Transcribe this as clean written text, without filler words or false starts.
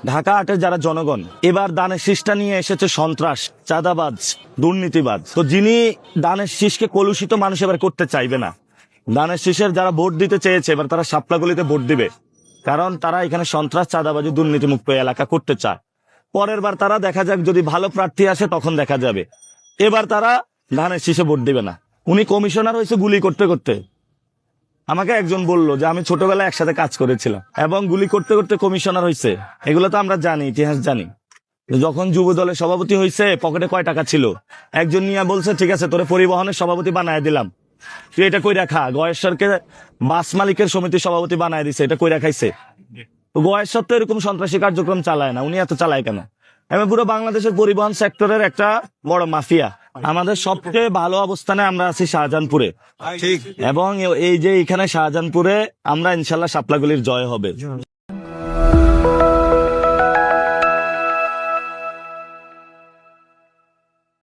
ঢাকা আটের যারা জনগণ এবার দানের শীষটা নিয়ে এসেছে সন্ত্রাস, চাঁদাবাজ, দুর্নীতিবাজ। তো যিনি দানের শীষকে কলুষিত মানুষ এবার করতে চাইবে না। দানের শীষের যারা ভোট দিতে চেয়েছে এবার তারা শাপলাগুলিতে ভোট দিবে, কারণ তারা এখানে সন্ত্রাস, চাঁদাবাজি, দুর্নীতিমুক্ত এলাকা করতে চায়। পরের বার তারা দেখা যাক, যদি ভালো প্রার্থী আসে তখন দেখা যাবে। এবার তারা ধানের শীষে ভোট দিবে না। উনি কমিশনার হয়েছে গুলি করতে করতে। আমাকে একজন বলল যে আমি ছোটবেলায় একসাথে কাজ করেছিলাম এবং গুলি করতে করতে কমিশনার হয়েছে। এগুলো তো আমরা জানি, ইতিহাস জানি। যখন যুব দলের সভাপতি হয়েছে পকেটে কয় টাকা ছিল, একজন নিয়ে বলছে ঠিক আছে তোরে পরিবহনের সভাপতি বানায় দিলাম, তুই এটা কইরা খা। গয়েশ্বরকে বাস মালিকের সমিতির সভাপতি বানায় দিছে, এটা কইরা খাইছে। তো গয়েশ্বর তো এরকম সন্ত্রাসী কার্যক্রম চালায় না, উনি এত চালায় কেন? এবং পুরো বাংলাদেশের পরিবহন সেক্টরের একটা বড় মাফিয়া। আমাদের সবচেয়ে ভালো অবস্থানে আমরা আছি শাহজাহানপুরে, ঠিক। এবং এই যে এখানে শাহজাহানপুরে আমরা ইনশাল্লাহ শাপলাগুলির জয় হবে।